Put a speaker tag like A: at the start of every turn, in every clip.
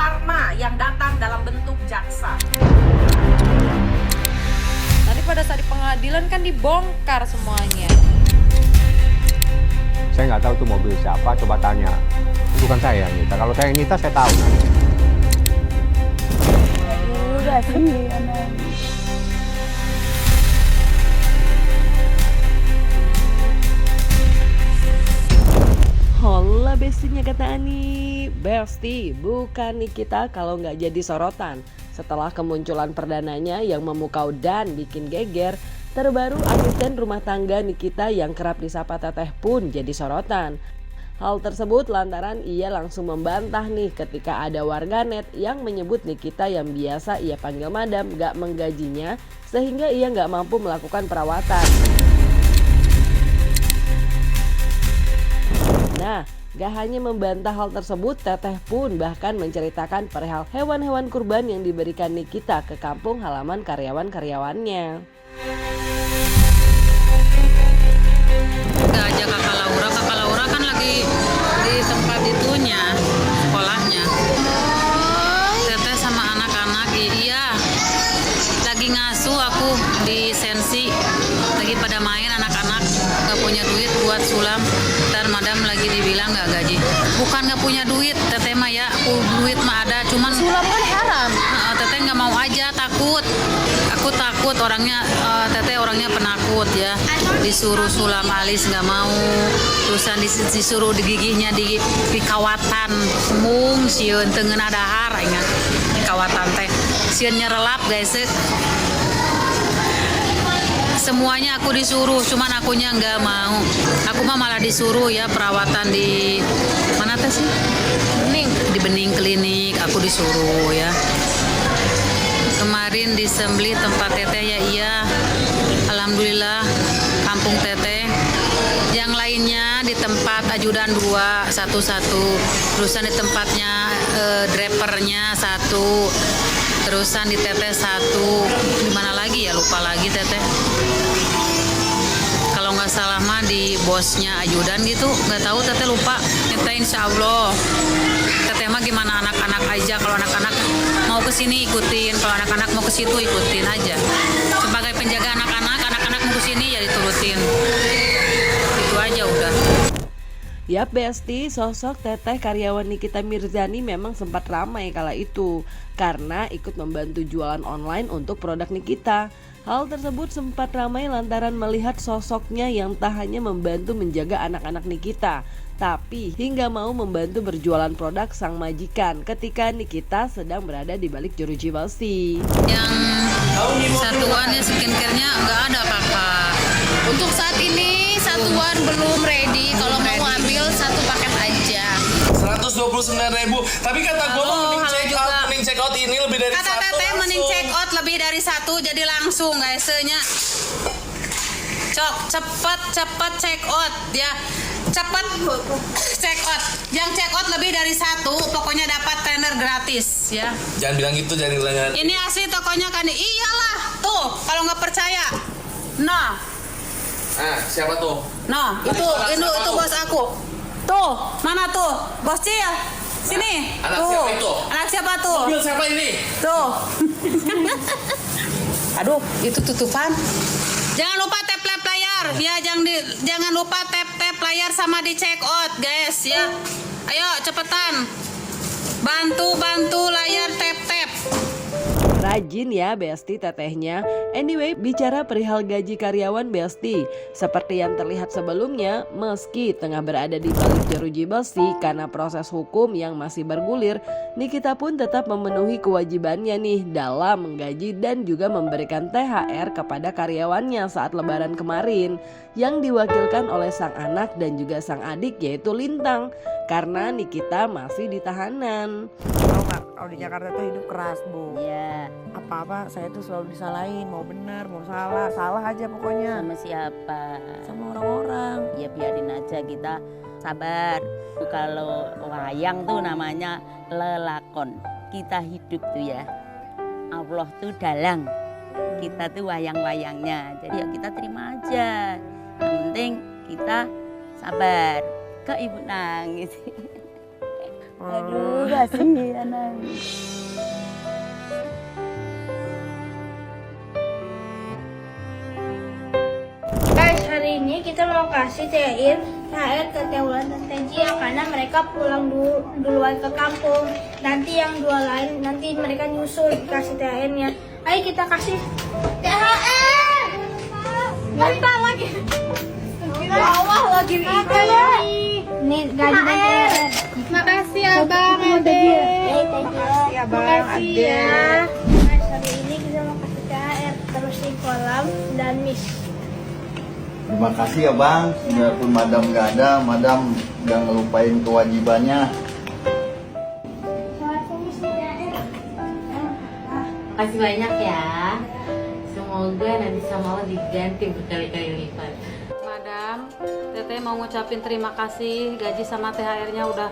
A: karma yang datang dalam bentuk jaksa.
B: Nanti pada saat di pengadilan kan dibongkar semuanya.
C: Saya nggak tahu itu mobil siapa, coba tanya. Bukan saya yang nyita, kalau saya yang nyita saya tahu.
D: Udah sih, anak.
E: Hola bestinya kata Ani. Besti, bukan Nikita kalau nggak jadi sorotan. Setelah kemunculan perdananya yang memukau dan bikin geger, terbaru asisten rumah tangga Nikita yang kerap disapa Teteh pun jadi sorotan. Hal tersebut lantaran ia langsung membantah nih ketika ada warganet yang menyebut Nikita yang biasa ia panggil madam gak menggajinya sehingga ia gak mampu melakukan perawatan. Nah, gak hanya membantah hal tersebut, Teteh pun bahkan menceritakan perihal hewan-hewan kurban yang diberikan Nikita ke kampung halaman karyawan-karyawannya.
F: Gak aja kakak Laura kan lagi di tempat itunya, sekolahnya. Teteh sama anak-anak, iya. Lagi ngasuh aku di sensi, lagi pada main anak-anak, gak punya duit buat sulam. Ntar madam lagi dibilang gak gaji. Bukan gak punya duit, teteh mah ya, duit mah ada, cuman
D: Sulam kan haram.
F: teteh nggak mau aja, takut. Aku takut orangnya, teteh orangnya penakut ya. Disuruh sulam alis nggak mau, terusan disuruh digigihnya di kawatan, mung sieun tengen adahar ingat kawatan teh, sieun nyerelap guys. Semuanya aku disuruh, cuman akunya nggak mau. Aku mah malah disuruh ya perawatan di mana teh sih? Di Bening Klinik, aku disuruh ya. Kemarin disembeli tempat teteh ya iya. Alhamdulillah kampung teteh. Yang lainnya di tempat ajudan 2 satu-satu. Terusan di tempatnya drapernya 1. Terusan di teteh 1. Di mana lagi ya, lupa lagi teteh. Kalau nggak salah mah di bosnya ajudan gitu, nggak tahu teteh lupa. Teteh insya Allah. Teteh mah gimana anak-anak aja, kalau anak-anak mau ke sini ikutin, kalau anak-anak mau ke situ ikutin aja. Sebagai penjaga anak-anak, anak-anak mau ke sini ya diturutin. Itu aja udah.
E: Yap Besti, sosok Teteh karyawan Nikita Mirzani memang sempat ramai kala itu karena ikut membantu jualan online untuk produk Nikita. Hal tersebut sempat ramai lantaran melihat sosoknya yang tak hanya membantu menjaga anak-anak Nikita, tapi hingga mau membantu berjualan produk sang majikan ketika Nikita sedang berada di balik jeruji besi.
F: Yang satuannya skincare-nya nggak ada kakak.
D: Untuk saat ini satuan belum ready. Kalau mau ambil satu paket aja.
G: 129.000. Tapi kata gue mending check out ini lebih dari
F: Kata
G: satu.
F: teteh mending check out lebih dari 1 jadi langsung guys nya. Cok cepet check out ya. Cepet check out. Yang check out lebih dari 1 pokoknya dapat trainer gratis ya.
G: Jangan bilang gitu, jangan bilang.
F: Ini asli tokonya kan. Iyalah tuh kalau nggak percaya. Nah.
G: Siapa tuh?
F: Nah, itu bos aku. Tuh, mana tuh? Bos Cil. Sini.
G: Anak
F: tuh.
G: siapa itu?
F: Anak siapa tuh?
G: Mobil siapa ini?
F: Tuh. Aduh, itu tutupan. Jangan lupa tap layar. Ya, jangan lupa tap layar sama di check out, guys ya. Ayo cepetan. Bantu layar tap.
E: Rajin ya Besti tetehnya. Anyway, bicara perihal gaji karyawan Besti, seperti yang terlihat sebelumnya, meski tengah berada di balik jeruji besi karena proses hukum yang masih bergulir, Nikita pun tetap memenuhi kewajibannya nih dalam menggaji dan juga memberikan THR kepada karyawannya saat lebaran kemarin, yang diwakilkan oleh sang anak dan juga sang adik yaitu Lintang, karena Nikita masih di tahanan.
H: Tahu nggak, kalau di Jakarta tuh hidup keras bu.
I: Iya.
H: Apa-apa saya tuh selalu disalahin, mau benar mau salah, salah aja pokoknya.
I: Sama siapa?
H: Sama orang-orang.
I: Ya biarin aja, kita sabar. Kalau wayang tuh namanya lelakon. Kita hidup tuh ya, Allah tuh dalang. Kita tuh wayang-wayangnya. Jadi ya kita terima aja. Yang penting kita sabar. Kok ibu nangis? Aduh, kasihan.
J: Guys, hari ini kita mau kasih THR ke Teh Wulan dan Teh Ji ya, karena mereka pulang duluan ke kampung. Nanti yang dua lain, nanti mereka nyusul dikasih THR-nya. Ayo kita kasih THR. Bentar lagi. Di bawah lagi ini gaji THR. Makasih Abang Ade. Makasih Abang Ade. Guys, hari ini kita mau kasih THR terusin kolam dan Miss.
K: Terima kasih ya Bang, biarpun Madam gak ada, Madam gak ngelupain kewajibannya.
I: Makasih banyak ya. Semoga nanti sama Allah diganti berkali-kali lipat.
F: Madam, Teteh mau ngucapin terima kasih gaji sama THR-nya udah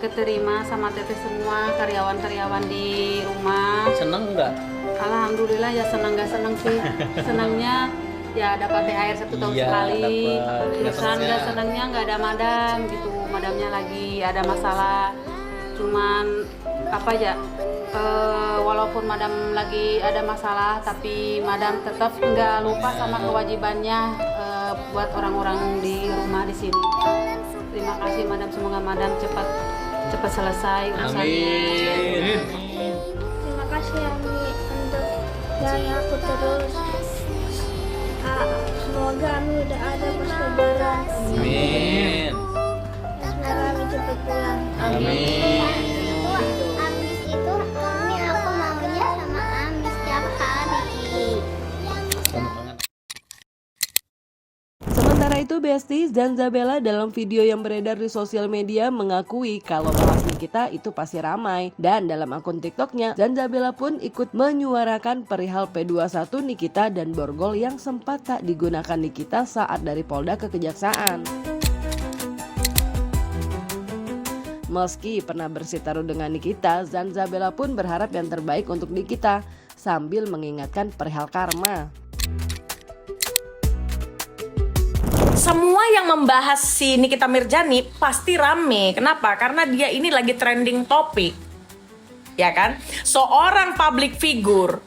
F: keterima sama Teteh semua karyawan-karyawan di rumah.
G: Seneng nggak?
F: Alhamdulillah ya, senang nggak senang sih. Senangnya ya dapat THR 1 tahun sekali. Terusan nggak senangnya nggak ada madam gitu. Madamnya lagi ada masalah. Cuman apa ya? Walaupun madam lagi ada masalah, tapi madam tetap nggak lupa sama kewajibannya buat orang-orang di rumah di sini. Terima kasih madam, semoga madam cepat selesai urusannya.
J: Terima kasih Ami untuk jalan aku terus. Semoga Ami udah ada pas lebaran.
G: Amin.
J: Semoga Ami cepat pulang.
G: Amin.
J: Amis itu Ami aku maunya sama Ami setiap hari.
E: Sementara itu Besti Zanzabella dalam video yang beredar di sosial media mengakui kalau bahas Nikita itu pasti ramai. Dan dalam akun TikToknya, Zanzabella pun ikut menyuarakan perihal P21 Nikita dan borgol yang sempat tak digunakan Nikita saat dari Polda ke Kejaksaan. Meski pernah bersitaruh dengan Nikita, Zanzabella pun berharap yang terbaik untuk Nikita sambil mengingatkan perihal karma.
A: Semua yang membahas si Nikita Mirzani pasti rame. Kenapa? Karena dia ini lagi trending topik. Ya kan? Seorang public figure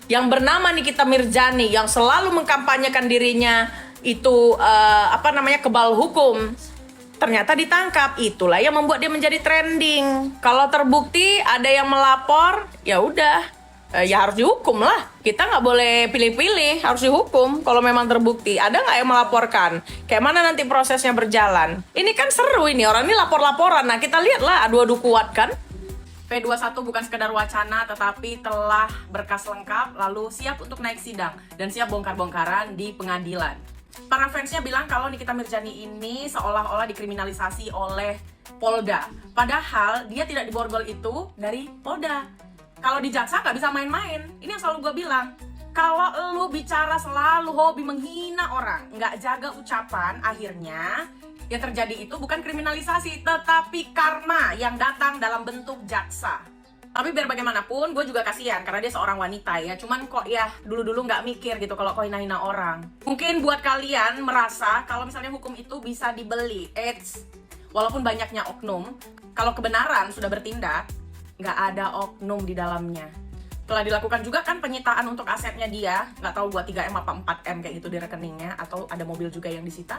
A: yang bernama Nikita Mirzani yang selalu mengkampanyekan dirinya itu kebal hukum, ternyata ditangkap. Itulah yang membuat dia menjadi trending. Kalau terbukti ada yang melapor, ya udah, ya harus dihukum lah. Kita nggak boleh pilih-pilih, harus dihukum kalau memang terbukti. Ada nggak yang melaporkan? Kayak mana nanti prosesnya berjalan? Ini kan seru ini, orang ini lapor-laporan. Nah kita lihatlah adu-adu kuat kan. P21 bukan sekedar wacana, tetapi telah berkas lengkap, lalu siap untuk naik sidang dan siap bongkar-bongkaran di pengadilan. Para fansnya bilang kalau Nikita Mirzani ini seolah-olah dikriminalisasi oleh Polda. Padahal dia tidak diborgol itu dari Polda. Kalau di jaksa nggak bisa main-main. Ini yang selalu gue bilang. Kalau lu bicara selalu hobi menghina orang, nggak jaga ucapan, akhirnya yang terjadi itu bukan kriminalisasi, tetapi karma yang datang dalam bentuk jaksa. Tapi biar bagaimanapun, gue juga kasihan karena dia seorang wanita ya. Cuman kok ya dulu-dulu nggak mikir gitu kalau kok hina-hina orang. Mungkin buat kalian merasa kalau misalnya hukum itu bisa dibeli. Walaupun banyaknya oknum, kalau kebenaran sudah bertindak, nggak ada oknum di dalamnya. Telah dilakukan juga kan penyitaan untuk asetnya dia, nggak tahu buat 3M apa 4M kayak gitu di rekeningnya, atau ada mobil juga yang disita.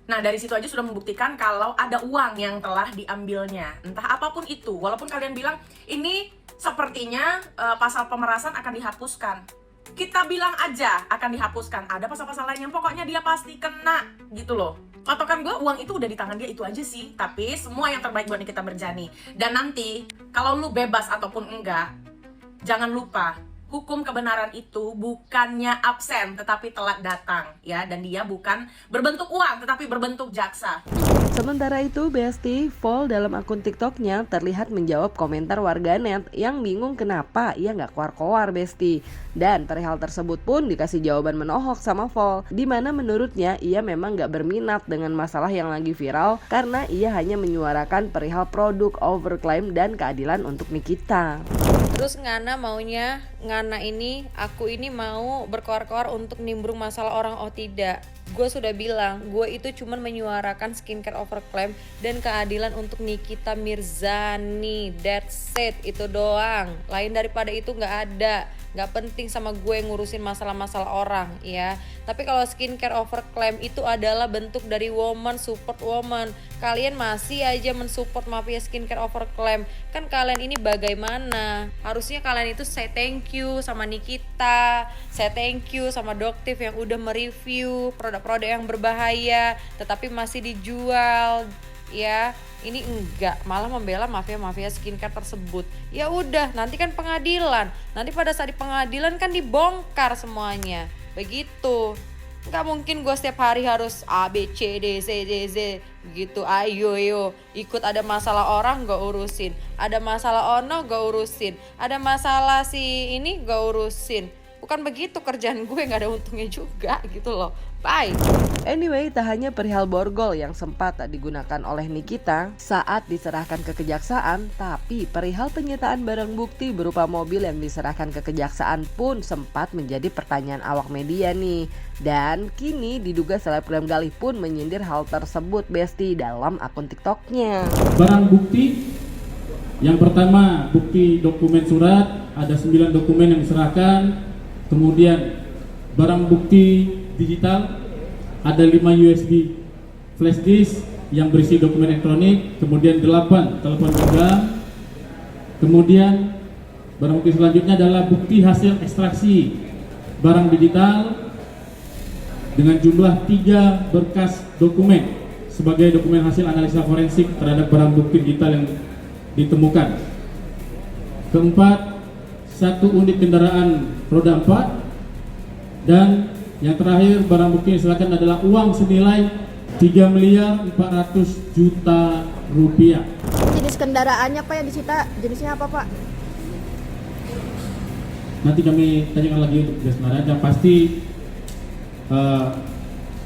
A: Nah dari situ aja sudah membuktikan kalau ada uang yang telah diambilnya, entah apapun itu. Walaupun kalian bilang ini sepertinya pasal pemerasan akan dihapuskan, kita bilang aja akan dihapuskan. Ada pasal-pasal lain yang pokoknya dia pasti kena gitu loh. Patokan gue uang itu udah di tangan dia itu aja sih. Tapi semua yang terbaik buat Nikita Mirzani. Dan nanti kalau lu bebas ataupun enggak, jangan lupa hukum kebenaran itu bukannya absen tetapi telat datang ya, dan dia bukan berbentuk uang tetapi berbentuk jaksa.
E: Sementara itu Besti Vol dalam akun TikToknya terlihat menjawab komentar warganet yang bingung kenapa ia nggak keluar-keluar Besti. Dan perihal tersebut pun dikasih jawaban menohok sama Vol, di mana menurutnya ia memang nggak berminat dengan masalah yang lagi viral karena ia hanya menyuarakan perihal produk overclaim dan keadilan untuk Nikita.
B: Terus Ngana ini, aku ini mau berkoar-koar untuk nimbrung masalah orang oh tidak. Gue sudah bilang, gue itu cuman menyuarakan skincare overclaim dan keadilan untuk Nikita Mirzani. That's it, itu doang. Lain daripada itu nggak ada. Nggak penting sama gue ngurusin masalah-masalah orang ya. Tapi kalau skincare overclaim itu adalah bentuk dari woman support woman. Kalian masih aja mensupport mafia skincare overclaim. Kan kalian ini bagaimana? Harusnya kalian itu say thank you sama Nikita, say thank you sama Doktif yang udah mereview produk-produk yang berbahaya tetapi masih dijual ya. Ini enggak, malah membela mafia-mafia skincare tersebut. Ya udah, nanti kan pengadilan. Nanti pada saat di pengadilan kan dibongkar semuanya. Begitu. Enggak mungkin gue setiap hari harus A, B, C, D, C, D, Z gitu. Ayo yo, ikut ada masalah orang gue urusin. Ada masalah ono gue urusin. Ada masalah si ini gue urusin. Bukan begitu kerjaan gue, gak ada untungnya juga gitu loh. Bye.
E: Anyway, tak hanya perihal borgol yang sempat digunakan oleh Nikita saat diserahkan ke kejaksaan, tapi perihal penyitaan barang bukti berupa mobil yang diserahkan ke kejaksaan pun sempat menjadi pertanyaan awak media nih. Dan kini diduga selebgram Galih pun menyindir hal tersebut Besti dalam akun TikToknya.
L: Barang bukti yang pertama, bukti dokumen surat, ada 9 dokumen yang diserahkan. Kemudian barang bukti digital, ada 5 USB flash disk yang berisi dokumen elektronik, kemudian 8 telepon genggam. Kemudian barang bukti selanjutnya adalah bukti hasil ekstraksi barang digital dengan jumlah 3 berkas dokumen sebagai dokumen hasil analisa forensik terhadap barang bukti digital yang ditemukan. Keempat, 1 unit kendaraan roda 4, dan yang terakhir barang bukti yang diserahkan adalah uang senilai 3.400.000.000 rupiah.
H: Jenis kendaraannya Pak yang disita jenisnya apa Pak?
L: Nanti kami tanyakan lagi untuk jenis kendaraan. Yang pasti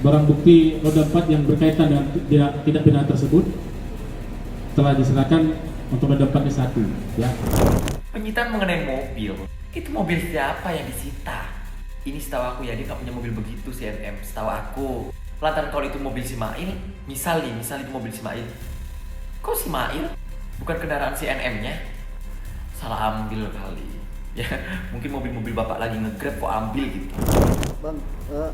L: barang bukti roda 4 yang berkaitan dengan tindak pidana tersebut telah diserahkan untuk roda 4 1 ya.
M: Penyitaan mengenai mobil, itu mobil siapa yang disita? Ini setahu aku ya, dia gak punya mobil begitu si MM, setahu aku. Lantaran kalau itu mobil si Mail, misal itu mobil si Mail, kok si Mail bukan kendaraan si NM-nya? Salah ambil kali. Ya, mungkin mobil-mobil bapak lagi nge-grab kok ambil gitu.
K: Bang,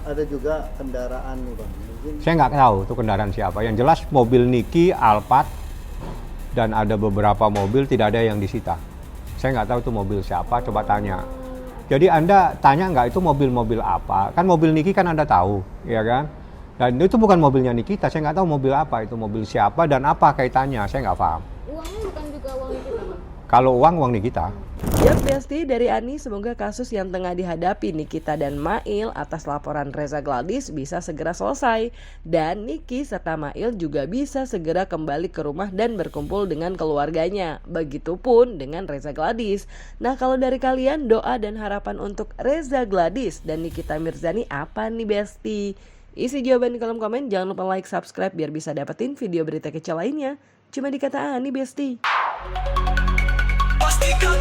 K: ada juga kendaraan nih Bang. Mungkin...
C: Saya nggak tahu itu kendaraan siapa. Yang jelas mobil Niki, Alphard, dan ada beberapa mobil tidak ada yang disita. Saya nggak tahu itu mobil siapa, coba tanya. Jadi Anda tanya nggak itu mobil-mobil apa? Kan mobil Niki kan Anda tahu, ya kan? Dan itu bukan mobilnya Nikita, saya nggak tahu mobil apa, itu mobil siapa dan apa kaitannya, saya nggak paham.
J: Uangnya bukan juga uang Nikita, Bang?
C: Kalau uang Nikita.
E: Ya Besti, dari Ani semoga kasus yang tengah dihadapi Nikita dan Mail atas laporan Reza Gladys bisa segera selesai. Dan Niki serta Mail juga bisa segera kembali ke rumah dan berkumpul dengan keluarganya. Begitupun dengan Reza Gladys. Nah kalau dari kalian doa dan harapan untuk Reza Gladys dan Nikita Mirzani apa nih Besti? Isi jawaban di kolom komen, jangan lupa like, subscribe biar bisa dapetin video berita kecil lainnya. Cuma di Kata Ani Besti.
N: Pastikan